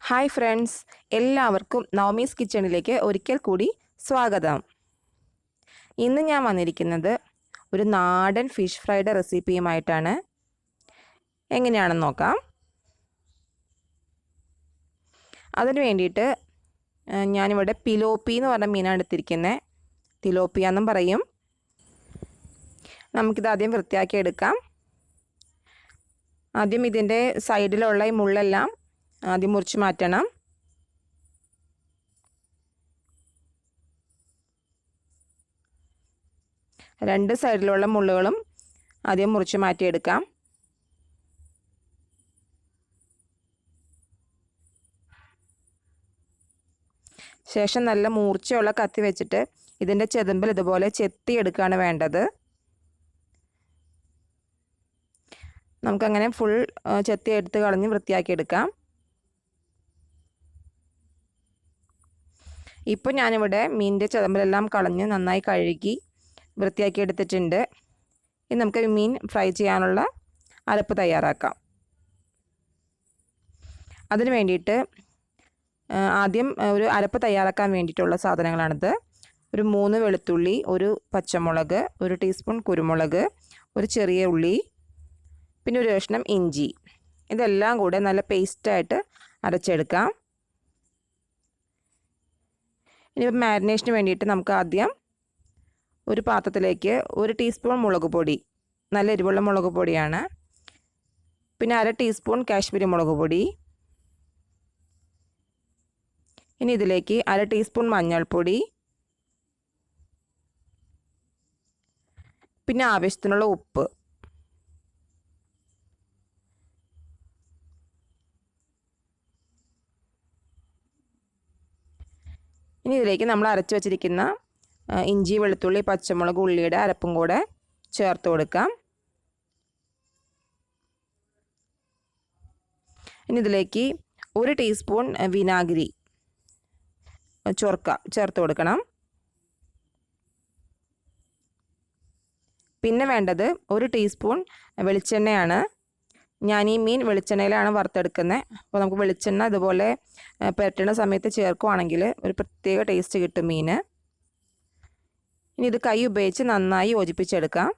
Hi friends, എല്ലാവർക്കും നവമീസ് കിച്ചണിലേക്ക് ഒരിക്കൽ കൂടി സ്വാഗതം. ഇന്ന് ഞാൻ വന്നിരിക്കുന്നത് ഒരു നാടൻ ഫിഷ് ഫ്രൈയുടെ റെസിപ്പിയുമായിട്ടാണ്. എങ്ങനെയാണെന്ന് നോക്കാം. അതിന് വേണ്ടിയിട്ട് ഞാനിവിടെ പിലോപ്പി എന്ന് പറഞ്ഞ മീനാണ് എടുത്തിരിക്കുന്നത്. തിലോപ്പിയ എന്നും പറയും. നമുക്കിത് ആദ്യം വൃത്തിയാക്കി എടുക്കാം. ആദ്യം ഇതിൻ്റെ സൈഡിലുള്ള ഈ മുള്ളെല്ലാം ആദ്യം മുറിച്ച് മാറ്റണം. രണ്ട് സൈഡിലുള്ള മുള്ളുകളും ആദ്യം മുറിച്ച് മാറ്റിയെടുക്കാം. ശേഷം നല്ല മൂർച്ചയുള്ള കത്തി വെച്ചിട്ട് ഇതിൻ്റെ ചെതുമ്പിൽ ഇതുപോലെ ചെത്തിയെടുക്കുകയാണ് വേണ്ടത്. നമുക്കങ്ങനെ ഫുൾ ചെത്തി എടുത്ത് കളഞ്ഞ് വൃത്തിയാക്കിയെടുക്കാം. ഇപ്പോൾ ഞാനിവിടെ മീനിൻ്റെ ചെതമ്പലെല്ലാം കളഞ്ഞ് നന്നായി കഴുകി വൃത്തിയാക്കി എടുത്തിട്ടുണ്ട്. ഇനി നമുക്ക് മീൻ ഫ്രൈ ചെയ്യാനുള്ള അരപ്പ് തയ്യാറാക്കാം. അതിന് വേണ്ടിയിട്ട് ആദ്യം ഒരു അരപ്പ് തയ്യാറാക്കാൻ വേണ്ടിയിട്ടുള്ള സാധനങ്ങളാണിത്. ഒരു 3 വെളുത്തുള്ളി, ഒരു പച്ചമുളക്, ഒരു ടീസ്പൂൺ കുരുമുളക്, ഒരു ചെറിയ ഉള്ളി, പിന്നെ ഒരു കഷ്ണം ഇഞ്ചി. ഇതെല്ലാം കൂടെ നല്ല പേസ്റ്റായിട്ട് അരച്ചെടുക്കാം. ഇനി മാരിനേഷന് വേണ്ടിയിട്ട് നമുക്ക് ആദ്യം ഒരു പാത്രത്തിലേക്ക് 1 ടീസ്പൂൺ മുളക് പൊടി, നല്ല എരിവുള്ള മുളക് പൊടിയാണ്, പിന്നെ 1/2 ടീസ്പൂൺ കാശ്മീരി മുളക് പൊടി, ഇനി ഇതിലേക്ക് 1/2 ടീസ്പൂൺ മഞ്ഞൾപ്പൊടി, പിന്നെ ആവശ്യത്തിനുള്ള ഉപ്പ്. ഇനി ഇതിലേക്ക് നമ്മൾ അരച്ചു വച്ചിരിക്കുന്ന ഇഞ്ചി, വെളുത്തുള്ളി, പച്ചമുളക്, ഉള്ളിയുടെ അരപ്പും കൂടെ ചേർത്ത് കൊടുക്കാം. ഇനി ഇതിലേക്ക് 1 ടീസ്പൂൺ വിനാഗിരി ചേർത്ത് കൊടുക്കണം. പിന്നെ വേണ്ടത് 1 ടീസ്പൂൺ വെളിച്ചെണ്ണയാണ്. ഞാൻ ഈ മീൻ വെളിച്ചെണ്ണയിലാണ് വറുത്തെടുക്കുന്നത്. അപ്പോൾ നമുക്ക് വെളിച്ചെണ്ണ ഇതുപോലെ പുരട്ടുന്ന സമയത്ത് ചേർക്കുവാണെങ്കിൽ ഒരു പ്രത്യേക ടേസ്റ്റ് കിട്ടും മീൻ. ഇനി ഇത് കൈ ഉപയോഗിച്ച് നന്നായി യോജിപ്പിച്ചെടുക്കാം.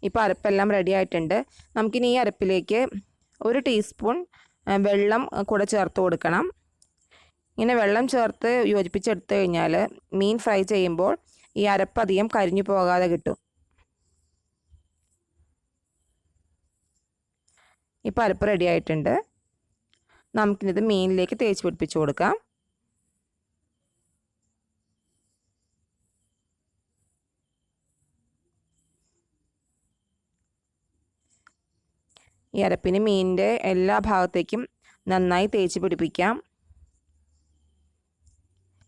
ഇപ്പോൾ അരപ്പെല്ലാം റെഡി ആയിട്ടുണ്ട്. നമുക്കിനി ഈ അരപ്പിലേക്ക് 1 ടീസ്പൂൺ വെള്ളം കൂടെ ചേർത്ത് കൊടുക്കണം. ഇങ്ങനെ വെള്ളം ചേർത്ത് യോജിപ്പിച്ചെടുത്തു കഴിഞ്ഞാൽ മീൻ ഫ്രൈ ചെയ്യുമ്പോൾ ഈ അരപ്പ് അധികം കരിഞ്ഞു പോകാതെ കിട്ടും. ഇപ്പോൾ അരപ്പ് റെഡി ആയിട്ടുണ്ട്. നമുക്കിത് മീനിലേക്ക് തേച്ച് പിടിപ്പിച്ച് കൊടുക്കാം. ഈ അരപ്പിന് മീനിൻ്റെ എല്ലാ ഭാഗത്തേക്കും നന്നായി തേച്ച് പിടിപ്പിക്കാം.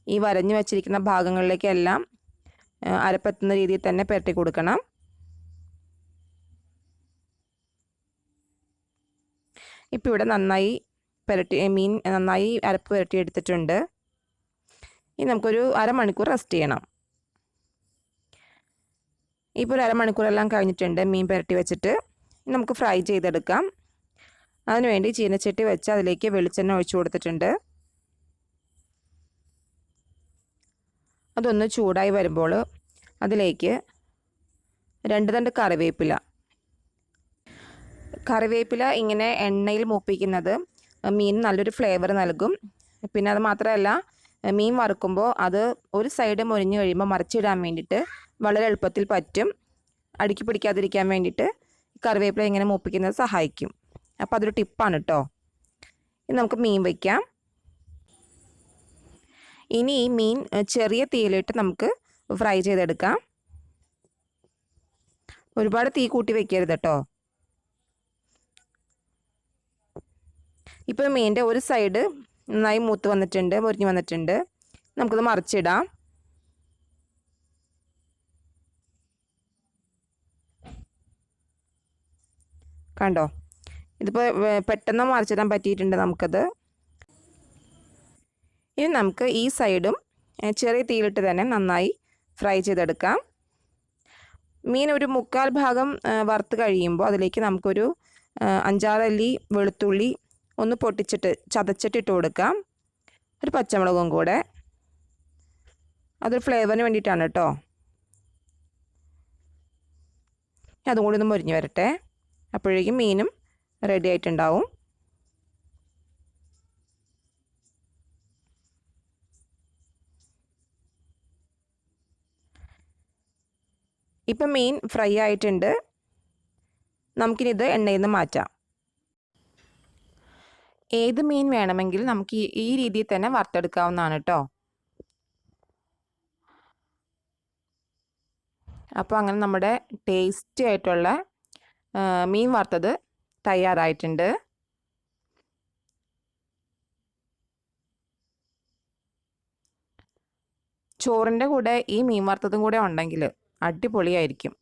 ഈ വരഞ്ഞു വച്ചിരിക്കുന്ന ഭാഗങ്ങളിലേക്കെല്ലാം അരപ്പെത്തുന്ന രീതിയിൽ തന്നെ പുരട്ടി കൊടുക്കണം. ഇപ്പോൾ ഇവിടെ നന്നായി മീൻ നന്നായി അരപ്പ് പുരട്ടി എടുത്തിട്ടുണ്ട്. ഇനി നമുക്കൊരു അരമണിക്കൂർ റെസ്റ്റ് ചെയ്യണം. ഇപ്പോൾ ഒരു അരമണിക്കൂറെല്ലാം കഴിഞ്ഞിട്ടുണ്ട് മീൻ പുരട്ടി വെച്ചിട്ട്. നമുക്ക് ഫ്രൈ ചെയ്തെടുക്കാം. അതിനുവേണ്ടി ചീനച്ചട്ടി വെച്ച് അതിലേക്ക് വെളിച്ചെണ്ണ ഒഴിച്ചു കൊടുത്തിട്ടുണ്ട്. അതൊന്ന് ചൂടായി വരുമ്പോൾ അതിലേക്ക് 2 തണ്ട് കറിവേപ്പില ഇങ്ങനെ എണ്ണയിൽ മൂപ്പിക്കുന്നത് മീൻ നല്ലൊരു ഫ്ലേവർ നൽകും. പിന്നെ അത് മാത്രമല്ല, മീൻ വറുക്കുമ്പോൾ അത് ഒരു സൈഡ് മൊരിഞ്ഞ് കഴിയുമ്പോൾ മറിച്ചിടാൻ വേണ്ടിയിട്ട് വളരെ എളുപ്പത്തിൽ പറ്റും. അടുക്കി പിടിക്കാതിരിക്കാൻ വേണ്ടിയിട്ട് കറിവേപ്പില ഇങ്ങനെ മൂപ്പിക്കുന്നത് സഹായിക്കും. അപ്പോൾ അതൊരു ടിപ്പാണ് കേട്ടോ. ഇനി നമുക്ക് മീൻ വയ്ക്കാം. ഇനി ഈ മീൻ ചെറിയ തീയിലിട്ട് നമുക്ക് ഫ്രൈ ചെയ്തെടുക്കാം. ഒരുപാട് തീ കൂട്ടി വെക്കരുത് കേട്ടോ. ഇപ്പോൾ മീനിൻ്റെ ഒരു സൈഡ് നന്നായി മൂത്ത് വന്നിട്ടുണ്ട്, മുരിഞ്ഞ് വന്നിട്ടുണ്ട്. നമുക്കത് മറിച്ചിടാം. കണ്ടോ, ഇതിപ്പോൾ പെട്ടെന്ന് മറിച്ചിടാൻ പറ്റിയിട്ടുണ്ട് നമുക്കത്. ഇനി നമുക്ക് ഈ സൈഡും ചെറിയ തീയിലിട്ട് തന്നെ നന്നായി ഫ്രൈ ചെയ്തെടുക്കാം. മീൻ ഒരു 1/4 ഭാഗം വറുത്ത് കഴിയുമ്പോൾ അതിലേക്ക് നമുക്കൊരു 5-6 അല്ലി വെളുത്തുള്ളി ഒന്ന് പൊട്ടിച്ചിട്ട് ചതച്ചിട്ട് ഇട്ട് കൊടുക്കാം. ഒരു പച്ചമുളകും കൂടെ, അതൊരു ഫ്ലേവറിന് വേണ്ടിയിട്ടാണ് കേട്ടോ. അതും കൂടി ഒന്ന് മൊരിഞ്ഞ് വരട്ടെ. അപ്പോഴേക്കും മീനും റെഡി ആയിട്ടുണ്ടാവും. ഇപ്പം മീൻ ഫ്രൈ ആയിട്ടുണ്ട്. നമുക്കിനി ഇത് എണ്ണയിൽ നിന്ന് മാറ്റാം. ഏത് മീൻ വേണമെങ്കിലും നമുക്ക് ഈ രീതിയിൽ തന്നെ വറുത്തെടുക്കാവുന്നതാണ് കേട്ടോ. അപ്പോൾ അങ്ങനെ നമ്മുടെ ടേസ്റ്റി ആയിട്ടുള്ള മീൻ വറുത്തത് തയ്യാറായിട്ടുണ്ട്. ചോറിൻ്റെ കൂടെ ഈ മീൻ വറുത്തതും കൂടെ ഉണ്ടെങ്കിൽ അടിപൊളിയായിരിക്കും.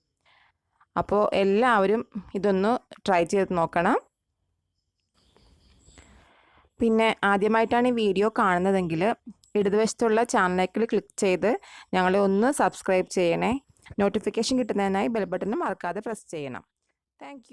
അപ്പോൾ എല്ലാവരും ഇതൊന്ന് ട്രൈ ചെയ്ത് നോക്കണം. പിന്നെ ആദ്യമായിട്ടാണ് ഈ വീഡിയോ കാണുന്നതെങ്കിൽ ഇടതുവശത്തുള്ള ചാനലിലേക്ക് ക്ലിക്ക് ചെയ്ത് ഞങ്ങളെ ഒന്ന് സബ്സ്ക്രൈബ് ചെയ്യണേ. നോട്ടിഫിക്കേഷൻ കിട്ടുന്നതിനായി ബെൽ ബട്ടൺ മറക്കാതെ പ്രസ് ചെയ്യണം. താങ്ക്